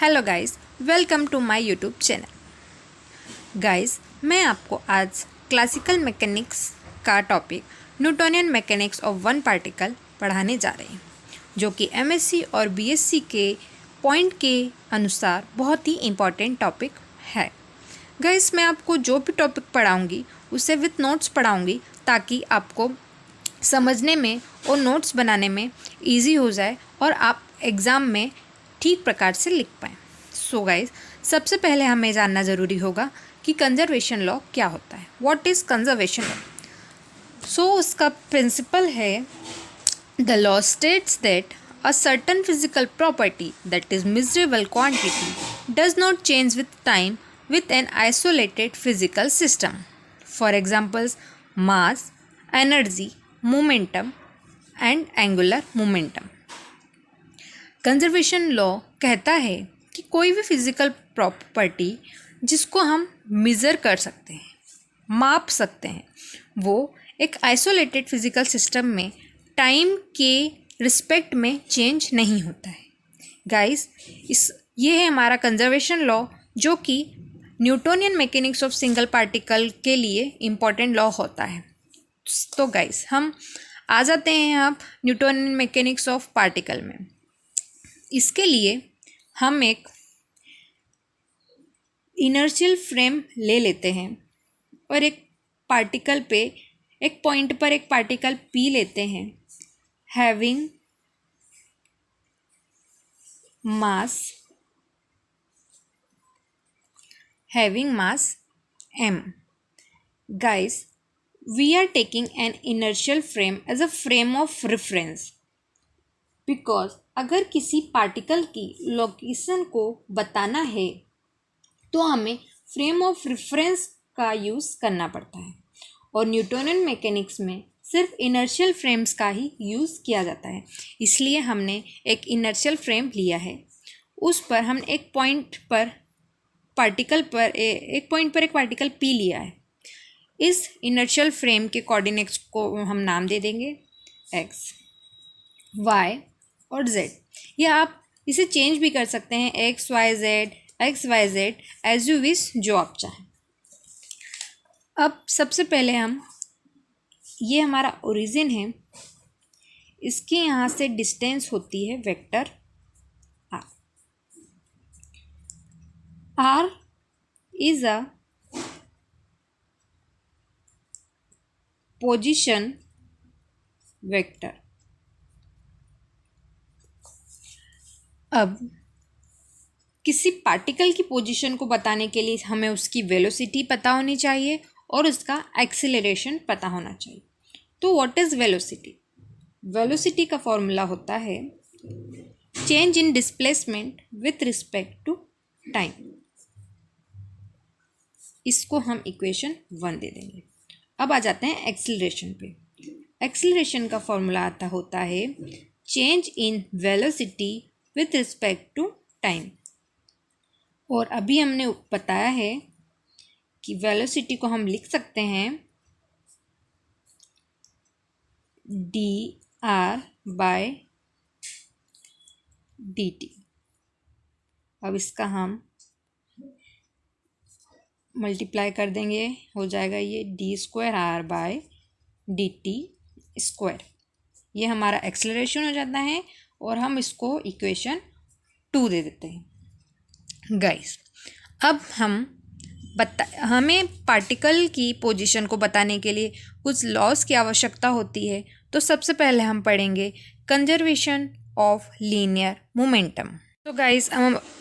Hello guys, welcome to my YouTube channel. Guys, मैं आपको आज क्लासिकल मैकेनिक्स का topic Newtonian mechanics of one particle पढ़ाने जा रहे हैं, जो कि एमएससी और बीएससी के पॉइंट के अनुसार बहुत ही इम्पॉर्टेंट टॉपिक है। गाइस, मैं आपको जो भी टॉपिक पढ़ाऊँगी उसे विथ नोट्स पढ़ाऊँगी ताकि आपको समझने में और नोट्स बनाने में ईजी हो जाए और आप एग्ज़ाम में ठीक प्रकार से लिख पाएँ। सो गाइस, सबसे पहले हमें जानना ज़रूरी होगा कि कंजर्वेशन लॉ क्या होता है। What is conservation law? So उसका प्रिंसिपल है, the law states that a certain physical property that is measurable quantity does not change with time with an isolated physical system. For examples, mass, energy, momentum and angular momentum. Conservation law कहता है कि कोई भी physical property जिसको हम measure कर सकते हैं, माप सकते हैं, वो एक आइसोलेटेड फिजिकल सिस्टम में टाइम के रिस्पेक्ट में चेंज नहीं होता है। गाइस, ये है हमारा कंजर्वेशन लॉ, जो कि Newtonian mechanics of single particle के लिए इम्पॉर्टेंट लॉ होता है। तो गाइस, हम आ जाते हैं अब न्यूटोनियन मैकेनिक्स ऑफ पार्टिकल में। इसके लिए हम एक इनर्शियल फ्रेम ले लेते हैं और एक पार्टिकल पे, एक पॉइंट पर एक पार्टिकल पी लेते हैं, having mass m. Guys, we are taking an inertial frame as a frame of reference because अगर किसी पार्टिकल की लोकेशन को बताना है तो हमें फ्रेम ऑफ रेफरेंस का यूज़ करना पड़ता है, और न्यूटोनियन मैकेनिक्स में सिर्फ इनर्शियल फ्रेम्स का ही यूज़ किया जाता है। इसलिए हमने एक इनर्शियल फ्रेम लिया है, उस पर हम एक पॉइंट पर एक पार्टिकल पी लिया है। इस इनर्शियल फ्रेम के कोऑर्डिनेट्स को हम नाम दे देंगे x, y और z, या आप इसे चेंज भी कर सकते हैं x y z as you wish, जो आप चाहें। अब सबसे पहले ये हमारा ओरिजिन है, इसके यहाँ से डिस्टेंस होती है vector r is a position vector. अब किसी पार्टिकल की पोजीशन को बताने के लिए हमें उसकी वेलोसिटी पता होनी चाहिए और उसका एक्सीलरेशन पता होना चाहिए। तो व्हाट इज़ वेलोसिटी? वेलोसिटी का फॉर्मूला होता है change in displacement with respect to time. इसको हम इक्वेशन 1 दे देंगे। अब आ जाते हैं एक्सीलरेशन पे। एक्सीलरेशन का फॉर्मूला होता है change in velocity with respect to time, और अभी हमने बताया है कि वेलोसिटी को हम लिख सकते हैं dr/dt। अब इसका हम मल्टीप्लाई कर देंगे, हो जाएगा ये d²r/dt²। ये हमारा एक्सेलरेशन हो जाता है और हम इसको इक्वेशन 2 दे देते हैं। गाइस, अब हमें पार्टिकल की पोजीशन को बताने के लिए कुछ लॉज की आवश्यकता होती है। तो सबसे पहले हम पढ़ेंगे कंजर्वेशन ऑफ लीनियर मोमेंटम। तो गाइस,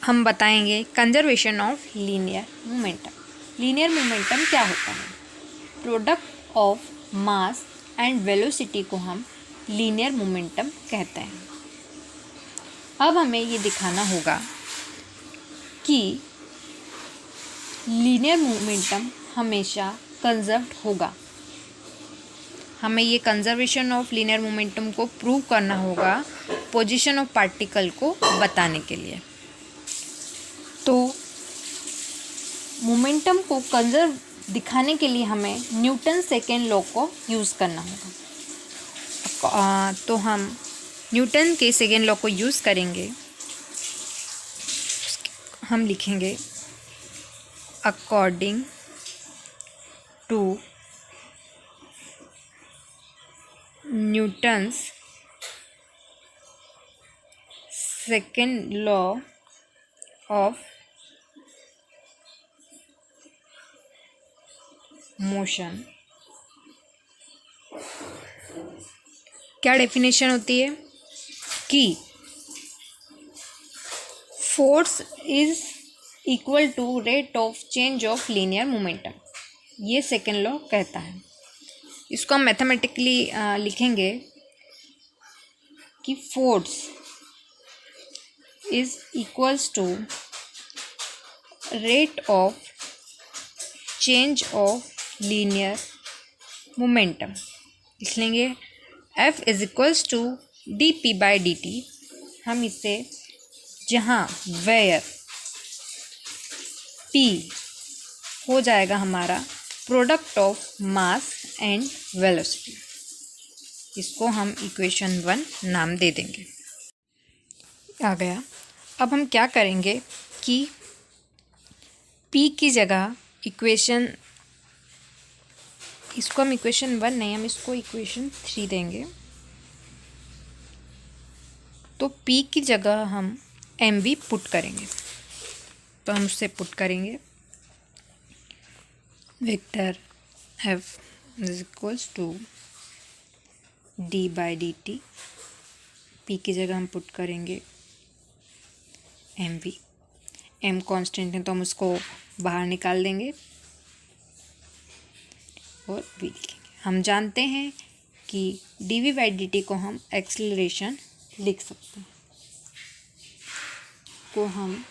हम बताएंगे conservation of linear momentum. Linear momentum क्या होता है? Product of mass and velocity को हम लीनियर मोमेंटम कहते हैं। अब हमें ये दिखाना होगा कि लीनियर मोमेंटम हमेशा कंजर्व्ड होगा। हमें ये कंजर्वेशन ऑफ लीनियर मोमेंटम को प्रूव करना होगा पोजीशन ऑफ पार्टिकल को बताने के लिए। तो मोमेंटम को कंजर्व दिखाने के लिए हमें न्यूटन सेकेंड लॉ को यूज़ करना होगा। तो हम न्यूटन के सेकेंड लॉ को यूज़ करेंगे। हम लिखेंगे according to Newton's second law of motion. क्या डेफिनेशन होती है कि force is equal to rate of change of linear momentum, ये सेकेंड लॉ कहता है। इसको हम मैथमेटिकली लिखेंगे कि force is equals to rate of change of linear momentum. लिख लेंगे F is equals to dp/dt। हम इसे जहाँ वेयर P हो जाएगा हमारा product of mass and velocity, इसको हम इक्वेशन 1 नाम दे देंगे। आ गया। अब हम क्या करेंगे कि P की जगह इसको हम इक्वेशन 1 नहीं, हम इसको इक्वेशन 3 देंगे। तो P की जगह हम mv पुट करेंगे। तो हम उससे पुट करेंगे vector F is equals to d/dt। P की जगह हम पुट करेंगे mv। m कांस्टेंट है तो हम उसको बाहर निकाल देंगे और v लिखेंगे। हम जानते हैं कि dv/dt को हम एक्सेलरेशन लिख सकते हैं, को हम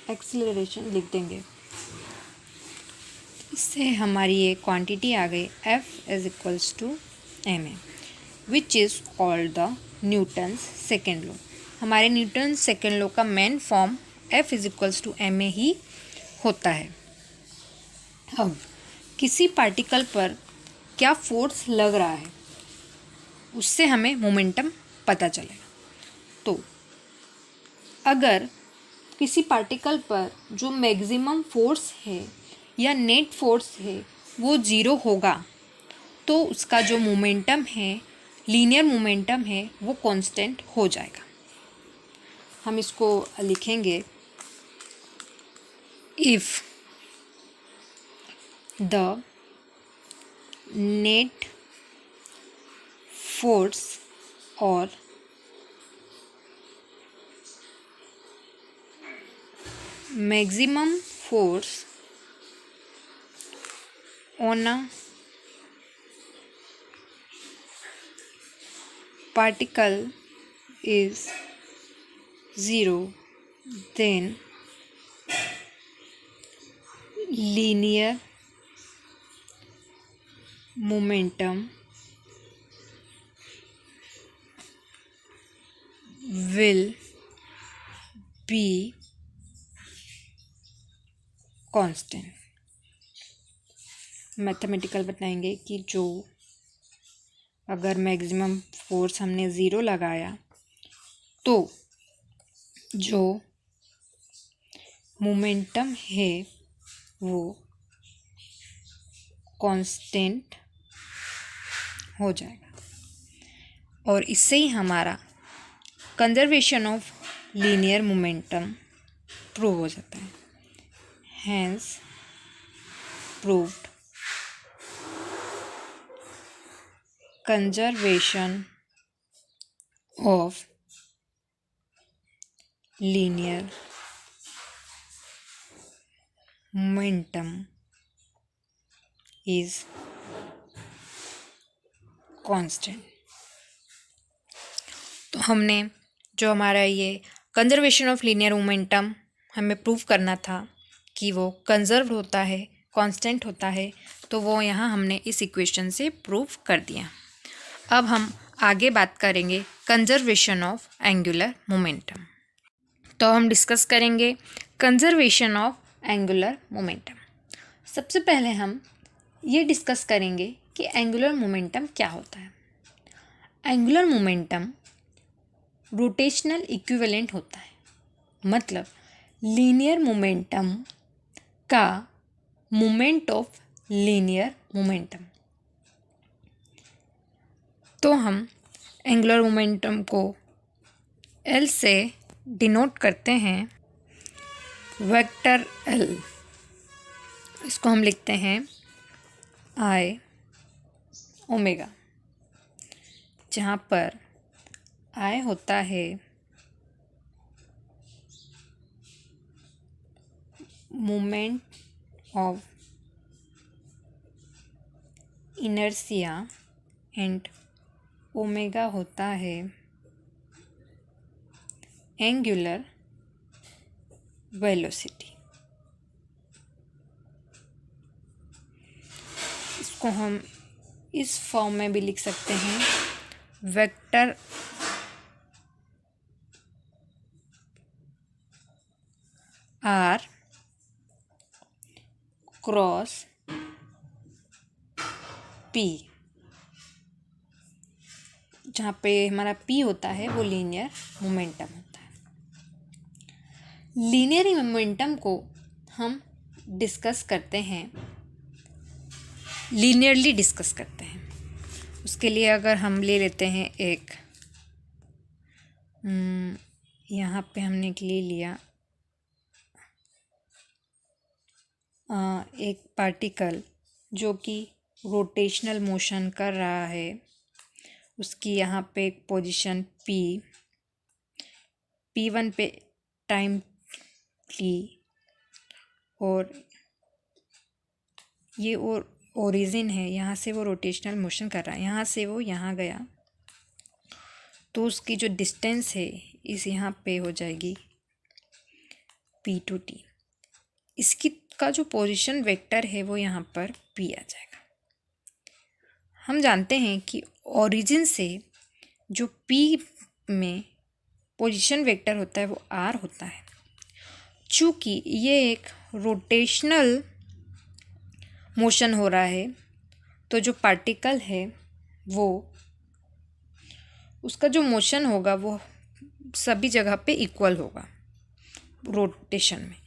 एक्सेलरेशन लिख देंगे। इससे हमारी ये क्वांटिटी आ गई F is equals to ma, which is called the Newton's second law. हमारे न्यूटन सेकेंड लॉ का main form F is equals to ma ही होता है। अब किसी पार्टिकल पर क्या फोर्स लग रहा है उससे हमें मोमेंटम पता चलेगा। तो अगर किसी पार्टिकल पर जो मैक्सिमम फोर्स है या नेट फोर्स है वो 0 होगा तो उसका जो मोमेंटम है, लीनियर मोमेंटम है, वो कांस्टेंट हो जाएगा। हम इसको लिखेंगे इफ़ द नेट फोर्स और maximum force on a particle is 0, then linear momentum will be constant. Mathematical बताएंगे कि जो अगर मैक्सिमम फोर्स हमने 0 लगाया तो जो मोमेंटम है वो कांस्टेंट हो जाएगा और इससे ही हमारा conservation of linear momentum prove हो जाता है। Hence proved conservation of linear momentum is constant। तो हमने जो हमारा ये कंजर्वेशन ऑफ लीनियर मोमेंटम हमें प्रूव करना था कि वो कंजर्व होता है, कांस्टेंट होता है, तो वो यहाँ हमने इस इक्वेशन से प्रूव कर दिया। अब हम आगे बात करेंगे कंजर्वेशन ऑफ एंगुलर मोमेंटम। तो हम डिस्कस करेंगे कंजर्वेशन ऑफ एंगुलर मोमेंटम। सबसे पहले हम ये डिस्कस करेंगे कि एंगुलर मोमेंटम क्या होता है। एंगुलर मोमेंटम रोटेशनल इक्विवेलेंट होता है, मतलब लीनियर मोमेंटम का मोमेंट ऑफ लीनियर मोमेंटम। तो हम एंगुलर मोमेंटम को L से डिनोट करते हैं, वेक्टर L। इसको हम लिखते हैं I ओमेगा, जहाँ पर I होता है moment of inertia and omega होता है एंगुलर वेलोसिटी। इसको हम इस फॉर्म में भी लिख सकते हैं, वेक्टर आर क्रॉस पी, जहाँ पे हमारा पी होता है वो लीनियर मोमेंटम होता है। लीनियर मोमेंटम को हम डिस्कस करते हैं, लीनियरली डिस्कस करते हैं। उसके लिए अगर हम ले लेते हैं एक यहाँ पे हमने एक ले लिया एक पार्टिकल जो कि रोटेशनल मोशन कर रहा है, उसकी यहाँ पे एक पोजीशन P1 पे टाइम ली, और ये और ओरिजिन है, यहाँ से वो रोटेशनल मोशन कर रहा है, यहाँ से वो यहाँ गया, तो उसकी जो डिस्टेंस है इस यहाँ पे हो जाएगी P2T। इसकी का जो पोजीशन वेक्टर है वो यहाँ पर P आ जाएगा। हम जानते हैं कि ओरिजिन से जो P में पोजीशन वेक्टर होता है वो R होता है। चूँकि ये एक रोटेशनल मोशन हो रहा है, तो जो पार्टिकल है वो उसका जो मोशन होगा वो सभी जगह पे इक्वल होगा रोटेशन में।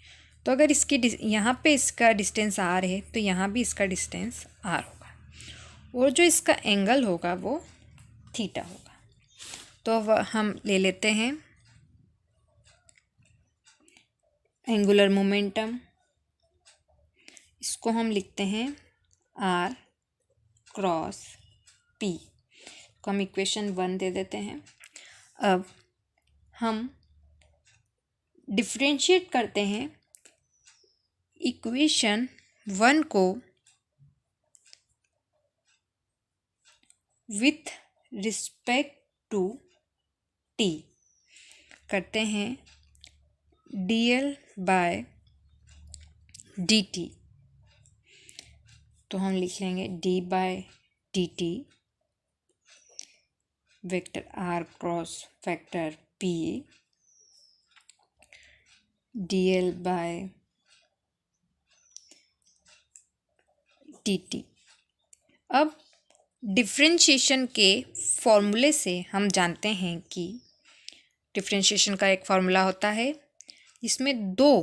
तो अगर इसकी यहाँ पे इसका डिस्टेंस R है तो यहाँ भी इसका डिस्टेंस R होगा, और जो इसका एंगल होगा वो थीटा होगा। तो अब हम ले लेते हैं एंगुलर मोमेंटम, इसको हम लिखते हैं R क्रॉस P को हम इक्वेशन 1 दे देते हैं। अब हम डिफरेंशिएट करते हैं इक्वेशन 1 को विथ रिस्पेक्ट टू t, करते हैं dl बाय dt। तो हम लिख लेंगे d by dt vector r cross vector p dl by dt। अब डिफरेंशिएशन के फॉर्मूले से हम जानते हैं कि डिफरेंशिएशन का एक फार्मूला होता है, इसमें दो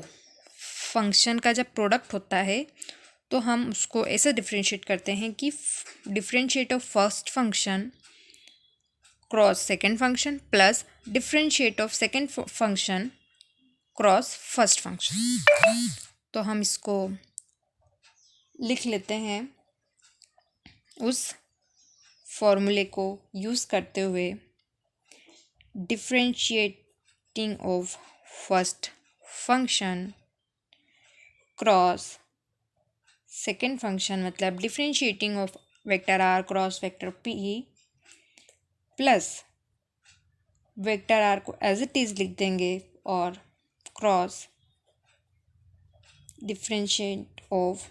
फंक्शन का जब प्रोडक्ट होता है तो हम उसको ऐसे डिफरेंशिएट करते हैं कि differentiate of first function cross second function plus differentiate of second function cross first function. तो हम इसको लिख लेते हैं उस फॉर्मूले को यूज़ करते हुए, differentiating of first function cross second function, मतलब differentiating of vector r cross vector p plus vector r को एज इट इज़ लिख देंगे और cross differentiate of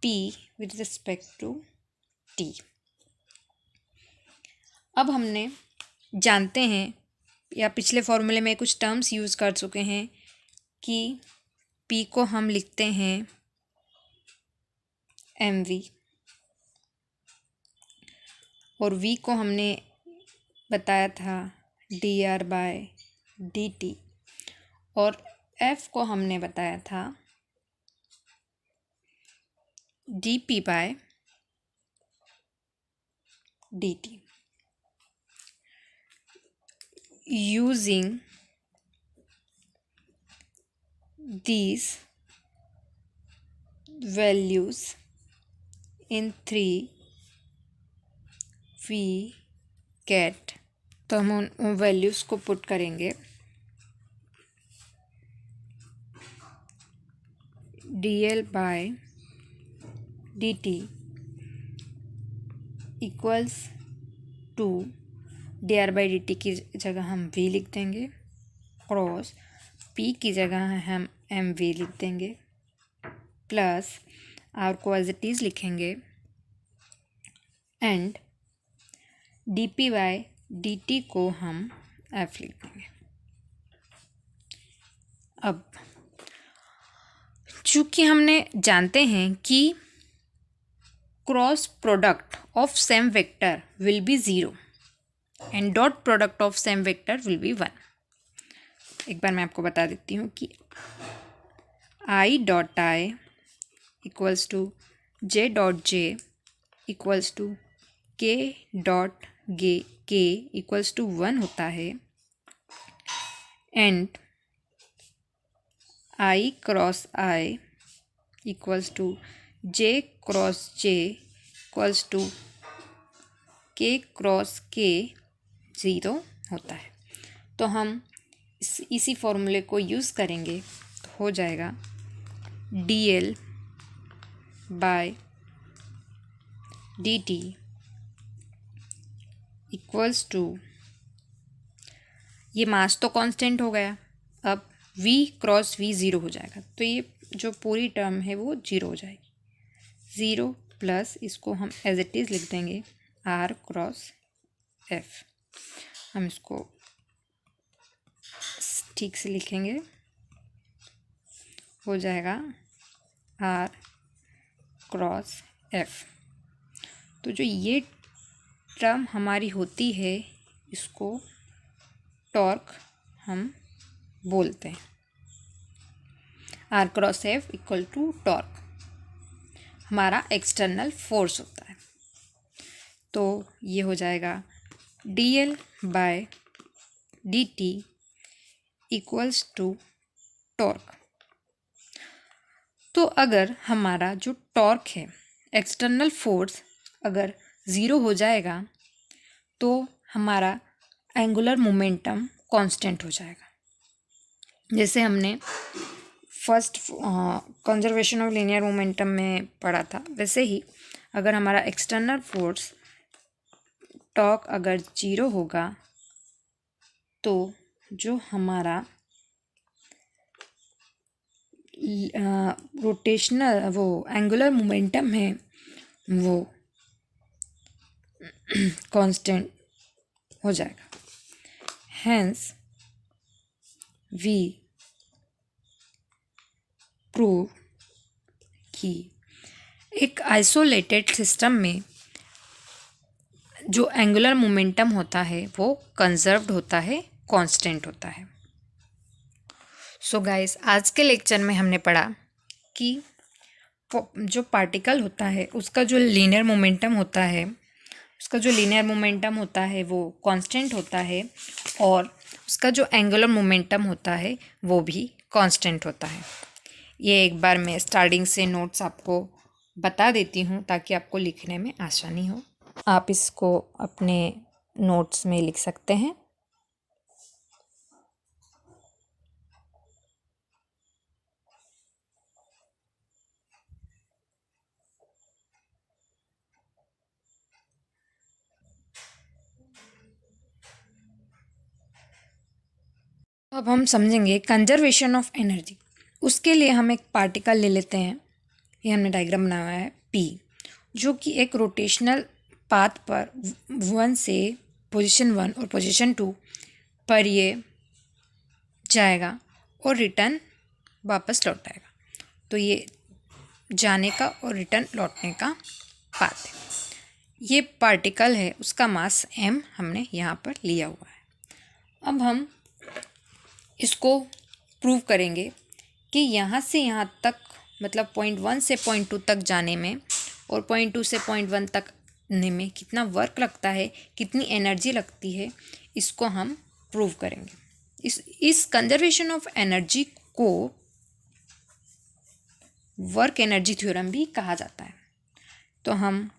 p with respect to t. अब हमने जानते हैं या पिछले फॉर्मूले में कुछ टर्म्स यूज़ कर चुके हैं कि P को हम लिखते हैं mv और V को हमने बताया था dr बाय dt, और F को हमने बताया था dp by dt। Using these values in 3 we get, तो हम उन वैल्यूज़ को पुट करेंगे dl by dt equals to dr by dt की जगह हम v लिख देंगे, क्रॉस p की जगह हम mv लिख देंगे, प्लस r को एज इट इज़ लिखेंगे एंड dp बाय dt को हम f लिख देंगे। अब चूँकि हमने जानते हैं कि cross product of same vector will be 0 and dot product of same vector will be 1। एक बार मैं आपको बता देती हूँ कि i dot i equals to j dot j equals to k dot k equals to 1 होता है and i cross i equals to j cross j equals to k cross k 0 होता है। तो हम इसी फॉर्मूले को यूज़ करेंगे तो हो जाएगा dl by dt equals to, ये मास तो कांस्टेंट हो गया, अब v क्रॉस v 0 हो जाएगा, तो ये जो पूरी टर्म है वो 0 हो जाएगी। 0 प्लस इसको हम एज इट इज़ लिख देंगे r क्रॉस f। हम इसको ठीक से लिखेंगे, हो जाएगा r क्रॉस f। तो जो ये टर्म हमारी होती है इसको टॉर्क हम बोलते हैं। r cross f equal to torque हमारा एक्सटर्नल फोर्स होता है। तो ये हो जाएगा dl by dt equals to torque. तो अगर हमारा जो टॉर्क है, एक्सटर्नल फोर्स अगर 0 हो जाएगा तो हमारा एंगुलर मोमेंटम कांस्टेंट हो जाएगा। जैसे हमने first conservation of linear momentum में पढ़ा था, वैसे ही अगर हमारा एक्सटर्नल फोर्स टॉर्क अगर 0 होगा तो जो हमारा रोटेशनल वो एंगुलर मोमेंटम है वो कांस्टेंट हो जाएगा। हेंस वी प्रूव कि एक आइसोलेटेड सिस्टम में जो एंगुलर मोमेंटम होता है वो कंजर्व्ड होता है, कांस्टेंट होता है। सो गाइस, आज के लेक्चर में हमने पढ़ा कि जो पार्टिकल होता है उसका जो लीनियर मोमेंटम होता है वो कांस्टेंट होता है और उसका जो एंगुलर मोमेंटम होता है वो भी कांस्टेंट होता है। ये एक बार मैं स्टार्टिंग से नोट्स आपको बता देती हूँ ताकि आपको लिखने में आसानी हो। आप इसको अपने नोट्स में लिख सकते हैं। अब हम समझेंगे कंजर्वेशन ऑफ एनर्जी। उसके लिए हम एक पार्टिकल ले लेते हैं, ये हमने डायग्राम बनाया है P, जो कि एक रोटेशनल पाथ पर 1 से पोजीशन 1 और पोजीशन 2 पर ये जाएगा और रिटर्न वापस लौट आएगा। तो ये जाने का और रिटर्न लौटने का पाथ है। ये पार्टिकल है, उसका मास m हमने यहाँ पर लिया हुआ है। अब हम इसको प्रूव करेंगे कि यहाँ से यहाँ तक मतलब पॉइंट 1 से पॉइंट 2 तक जाने में और पॉइंट 2 से पॉइंट 1 तक आने में कितना वर्क लगता है, कितनी एनर्जी लगती है, इसको हम प्रूव करेंगे। इस कंजर्वेशन ऑफ एनर्जी को वर्क एनर्जी थ्योरम भी कहा जाता है। तो हम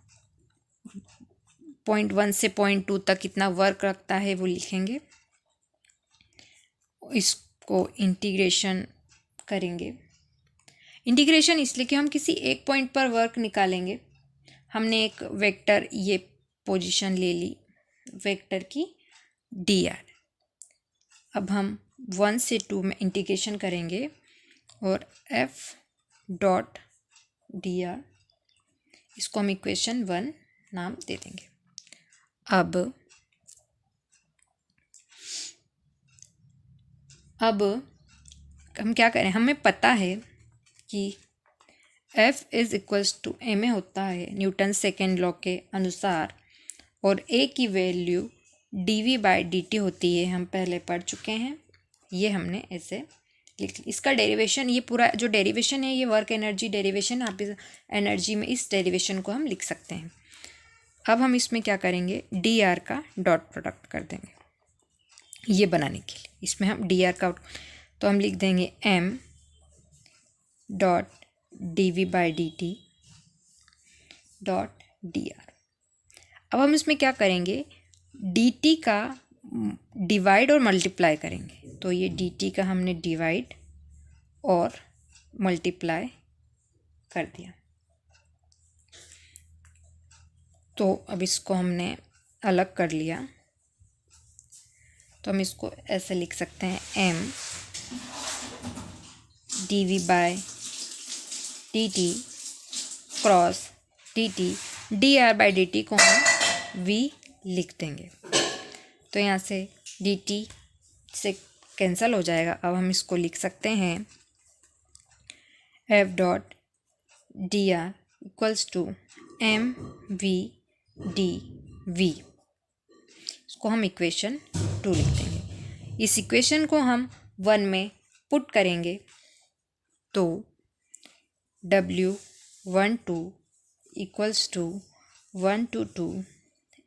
पॉइंट 1 से पॉइंट 2 तक कितना वर्क लगता है वो लिखेंगे, इसको इंटीग्रेशन करेंगे। इंटीग्रेशन इसलिए कि हम किसी एक पॉइंट पर वर्क निकालेंगे। हमने एक वेक्टर ये पोजीशन ले ली वेक्टर की dr। अब हम 1 से 2 में इंटीग्रेशन करेंगे और f डॉट dr, इसको हम इक्वेशन 1 नाम दे देंगे। अब हम क्या करें, हमें पता है कि F is equals to ma होता है न्यूटन सेकेंड लॉ के अनुसार, और a की वैल्यू dv/dt होती है, हम पहले पढ़ चुके हैं। ये हमने ऐसे लिख लिया। इसका डेरिवेशन, ये पूरा जो डेरिवेशन है ये वर्क एनर्जी डेरिवेशन, आप इस एनर्जी में इस डेरिवेशन को हम लिख सकते हैं। अब हम इसमें क्या करेंगे, dr का डॉट प्रोडक्ट कर देंगे ये बनाने के लिए। इसमें हम dr का, तो हम लिख देंगे m dot dv/dt dot dr। अब हम इसमें क्या करेंगे, dt का डिवाइड और मल्टीप्लाई करेंगे। तो ये dt का हमने डिवाइड और मल्टीप्लाई कर दिया। तो अब इसको हमने अलग कर लिया, तो हम इसको ऐसे लिख सकते हैं m dv/dt cross dt, dr/dt को हम v लिख देंगे। तो यहाँ से dt से कैंसिल हो जाएगा। अब हम इसको लिख सकते हैं f dot dr equals to m v dv। इसको हम इक्वेशन 2 लिख देंगे। इस इक्वेशन को हम 1 में पुट करेंगे तो W12 equals to 122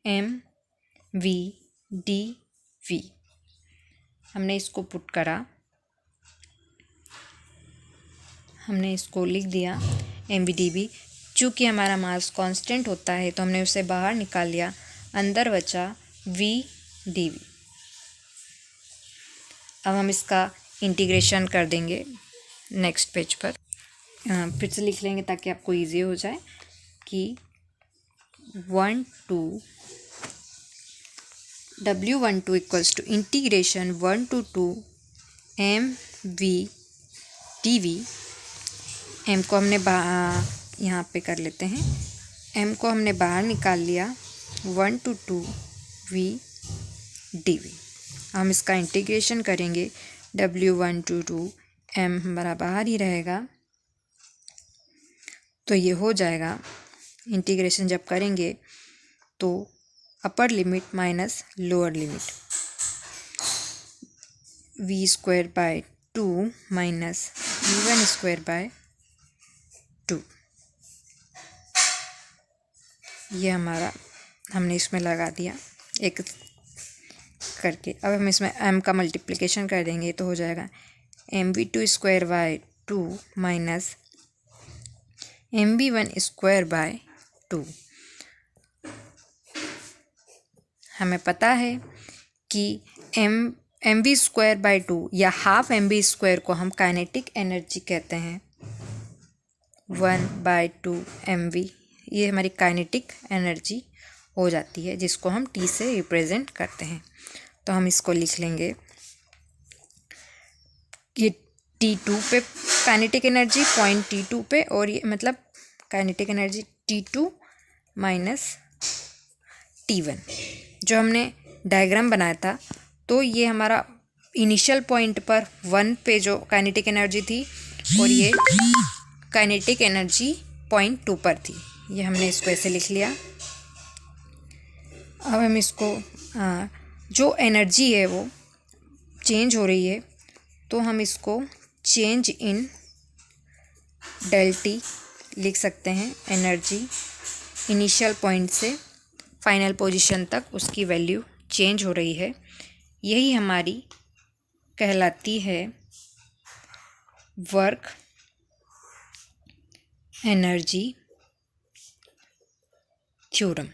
mv dv। हमने इसको पुट करा, हमने इसको लिख दिया mv dv। चूँकि हमारा मास कांस्टेंट होता है तो हमने उसे बाहर निकाल लिया, अंदर बचा v dv। अब हम इसका इंटीग्रेशन कर देंगे नेक्स्ट पेज पर। फिर से लिख लेंगे ताकि आपको इजी हो जाए कि W12 equals to integration 1 to 2 mv dv। m को हमने यहाँ पे कर लेते हैं, m को हमने बाहर निकाल लिया 1 to 2 v dv। हम इसका इंटीग्रेशन करेंगे W1 to 2 m हमारा बाहर ही रहेगा, तो ये हो जाएगा। इंटीग्रेशन जब करेंगे तो upper limit minus lower limit v²/2 minus v1²/2। ये हमारा हमने इसमें लगा दिया एक करके। अब हम इसमें m का मल्टीप्लिकेशन कर देंगे तो हो जाएगा mv2²/2 माइनस mv1²/2। हमें पता है कि mv²/2 या हाफ mv² को हम काइनेटिक एनर्जी कहते हैं। 1/2 mv ये हमारी काइनेटिक एनर्जी हो जाती है, जिसको हम t से रिप्रेजेंट करते हैं। तो हम इसको लिख लेंगे, ये T2 पे काइनेटिक एनर्जी पॉइंट T2 पे, और ये मतलब kinetic energy T2 minus T1 जो हमने डायग्राम बनाया था। तो ये हमारा इनिशियल पॉइंट पर 1 पे जो काइनेटिक एनर्जी थी और ये काइनेटिक एनर्जी पॉइंट 2 पर थी। ये हमने इसको ऐसे लिख लिया। अब हम इसको जो एनर्जी है वो चेंज हो रही है तो हम इसको चेंज इन डेल टी लिख सकते हैं। एनर्जी इनिशियल पॉइंट से फाइनल पोजीशन तक उसकी वैल्यू चेंज हो रही है, यही हमारी कहलाती है वर्क एनर्जी थ्योरम।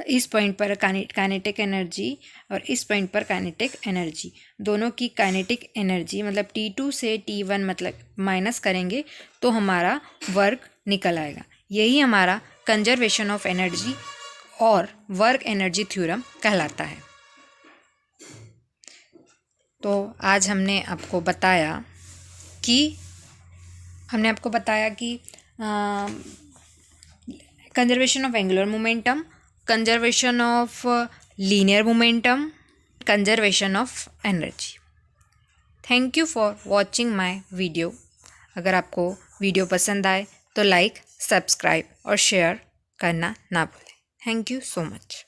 इस पॉइंट पर काइनेटिक एनर्जी और इस पॉइंट पर काइनेटिक एनर्जी, दोनों की काइनेटिक एनर्जी मतलब T2 से T1 मतलब माइनस करेंगे तो हमारा वर्क निकल आएगा। यही हमारा कंजर्वेशन ऑफ एनर्जी और वर्क एनर्जी थ्योरम कहलाता है। तो आज हमने आपको बताया कि conservation of angular momentum, conservation of linear momentum, conservation of energy. Thank you for watching my video. अगर आपको वीडियो पसंद आए तो लाइक, सब्सक्राइब और शेयर करना ना भूलें। Thank you so much.